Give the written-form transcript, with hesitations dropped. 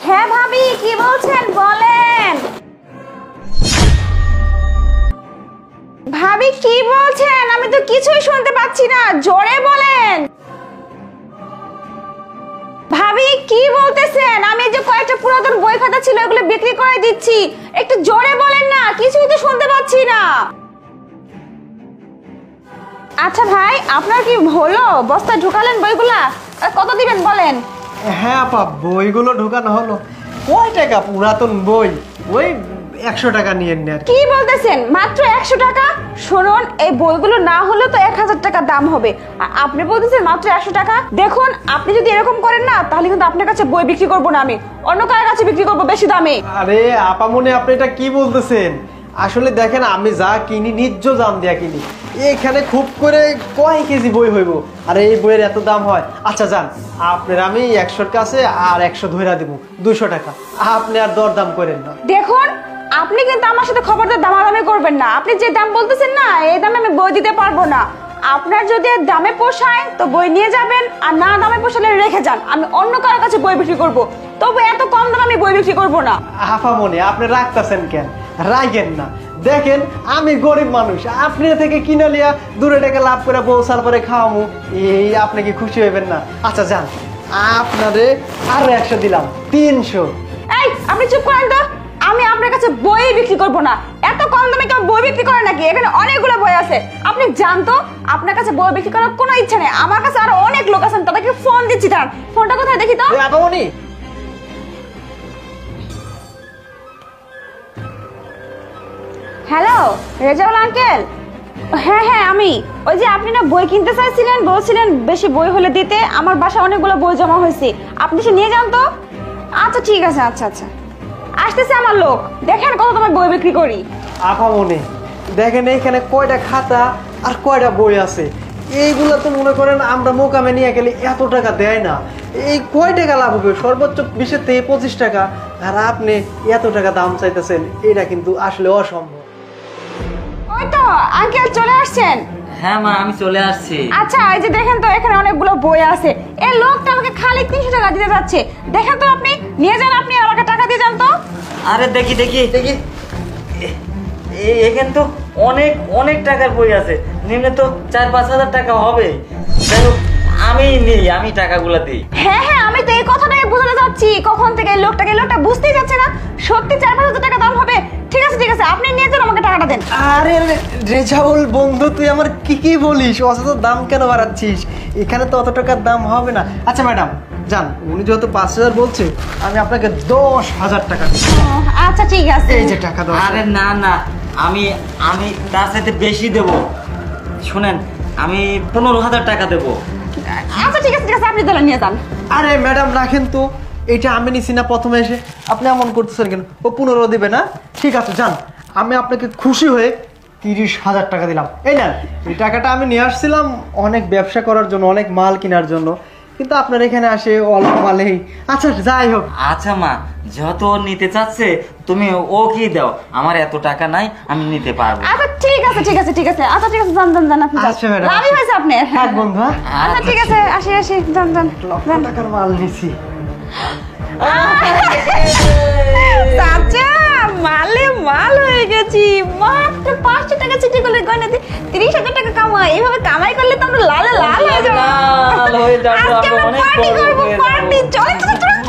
হ্যাঁ ভাবি, কি বলছেন বলেন। ভাবি কি বলছেন? আমি তো কিছুই শুনতে পাচ্ছি না, জোরে বলেন। ভাবি কি বলতেছেন? আমি যে কয়েকটা পুরাতন বই খাতা ছিল এগুলো বিক্রি করে দিচ্ছি, একটু জোরে বলেন না, কিছুই তো শুনতে পাচ্ছি না। আচ্ছা ভাই, আপনার কি হলো? বস্তা ঢুকালেন বইগুলা? কত দিবেন বলেন? হ্যাঁ আপা, বইগুলো ঢোকানো হলো। কয় টাকা পুরাতন বই? ওই 100 টাকা নিয়ে নেন। কি বলতেছেন? মাত্র 100 টাকা? শুনুন, এই বইগুলো না হলে তো 1000 টাকা দাম হবে, আর আপনি বলতেছেন মাত্র 100 টাকা। দেখুন, আপনি যদি এরকম করেন না তাহলে কিন্তু আপনার কাছে বই বিক্রি করবো না, আমি অন্য কারোর কাছে বিক্রি করবো বেশি দামে। আরে আপা মনে, আপনি এটা কি বলতেছেন? আসলে দেখেন, আমি যা কিনি নিজ দাম দিয়া কিনি। এখানে খুব করে কয় কেজি বই হইব, আর এই বইয়ের এত দাম হয়? আচ্ছা যান, আপনার আমি 100-র কাছে আর 100 ধইরা দিব, 200 টাকা। আপনি আর দরদাম করেন না। দেখুন, আপনি কিন্তু আমার সাথে খবরদার দামাদামি করবেন না। আপনি যে দাম বলতেছেন না, এই দামে আমি বই দিতে পারবো না। আপনার যদি দামে পোষায় তো বই নিয়ে যাবেন, আর না দামে পোষালে রেখে যান, আমি অন্য কারোর কাছে বই বিক্রি করবো। তবে এত কম দামে আমি বই বিক্রি করবো না। আপা মনে, আপনি রাখতেছেন কেন? রাখেন না। দেখেন, আমি গরিব মানুষ, আপনি থেকে কিনে লিয়া 2 টাকা লাভ করে বৌসার পরে খাওয়ামু, এই আপনি কি খুশি হইবেন না? আচ্ছা যান, আপনারে আরো 100 দিলাম, 300। এই, আপনি চুপ করেন তো। আমি আপনার কাছে বই বিক্রি করবো না। এত কম দামে কেউ বই বিক্রি করে নাকি? এখানে অনেকগুলো বই আছে, আপনি জানতো। আপনার কাছে বই বিক্রি করার কোনো ইচ্ছা নেই। আমার কাছে আরো অনেক লোক আছেন, তাদেরকে ফোন দিচ্ছি। তার ফোনটা কোথায় দেখি তো। আপা মনি, হ্যালো, রেজাউল আঙ্কেল। হ্যাঁ হ্যাঁ, আমি। ওই যে আপনি না বই কিনতে চাইছিলেন, বলছিলেন বেশি বই হলে দিতে। আমার বাসায় অনেকগুলো বই জমা হয়েছে, আপনি সে নিয়ে যান তো। আচ্ছা ঠিক আছে, আচ্ছা আচ্ছা, আসতেছে আমার লোক। দেখেন কত তোমার বই বিক্রি করি। আপা মনে, দেখেন এখানে কয়টা খাতা আর কয়টা বই আছে। এইগুলা তো মনে করেন আমরা মোকামে নিয়ে গেলে এত টাকা দেয় না। এই কয় টাকা লাভ হবে? সর্বোচ্চ 20 থেকে 25 টাকা। আর আপনি এত টাকা দাম চাইতেছেন, এটা কিন্তু আসলে অসম্ভব। ওই তো আঙ্কেল চলে আসছেন। হ্যাঁ মা, আমি চলে আসছি। আচ্ছা, এই যে দেখেন তো, এখানে অনেকগুলো বই আছে। এই লোকটা আমাকে খালি 300 টাকা দিতে যাচ্ছে। দেখেন তো, আপনি নিয়ে যান, আপনি আমাকে টাকা দিয়ে যান তো। আরে দেখি দেখি দেখি, এখানে তো অনেক অনেক টাকার বই আছে, নিম্নে তো 4-5 হাজার টাকা হবে। যাই হোক, আমি নেই, আমি টাকাগুলো দিই। হ্যাঁ হ্যাঁ, আমি তো এই কথাটাই বোঝাতে যাচ্ছি কখন থেকে। এই লোকটা বুঝতেই যাচ্ছে না, সত্যি 4-5 হাজার টাকা দাম হবে। ঠিক আছে ঠিক আছে, আপনি নিয়ে যান, আমাকে টাকাটা দেন। আরে রেজাউল বন্ধু, তুই আমার কি বলিস? অত দাম কেন বাড়াচ্ছিস? এখানে তো অত টাকার দাম হবে না। আচ্ছা ম্যাডাম যান, উনি যেহেতু 5,000 বলছে, আমি আপনাকে 10,000 টাকা দিচ্ছি। আচ্ছা ঠিক আছে, এই যে টাকা দাও। আরে না না, আমি আমি তার সাথে বেশি দেব। শুনেন, আমি 15,000 টাকা দেবো। আচ্ছা ঠিক আছে ঠিক আছে, আপনি তাহলে নিয়ে যান। আরে ম্যাডাম রাখেন তো, এটা আমি নিছি না প্রথমে এসে, আপনি এমন করতেছেন কেন? ও 15 দিবে না? ঠিক আছে যান, আমি আপনাকে খুশি হয়ে 30,000 টাকা দিলাম। এই না, এই টাকাটা আমি নিয়ে আসছিলাম অনেক ব্যবসা করার জন্য, অনেক মাল কেনার জন্য, কিন্তু আপনার এখানে আসে অল্প মালেই। আচ্ছা যাই হোক। আচ্ছা মা, যেহেতু ও নিতে চাচ্ছে, তুমি ও কি দাও, আমার এত টাকা নাই, আমি নিতে পারবো। আচ্ছা ঠিক আছে ঠিক আছে ঠিক আছে, আচ্ছা ঠিক আছে, যান যান যান, আপনি যান। আচ্ছা ম্যাডাম, লাভই হয়েছে আপনার। হ্যাঁ বন্ধু। আচ্ছা ঠিক আছে, আসি আসি, যান যান। লক্ষ টাকার মাল নিছি। চাচা, মালে মাল হয়ে গেছি। মাত্র 500 টাকা চিঠি করলে গয়না দিয়ে 30,000 টাকা কামাই। এইভাবে কামাই করলে তো আমরা লালে লাল হয়ে যাবো। লাল হয়ে যাবো, আজকে আমরা অনেক পার্টি বড় করবো, হয়ে যাবো। পার্টি। চলেন চলেন চলেন।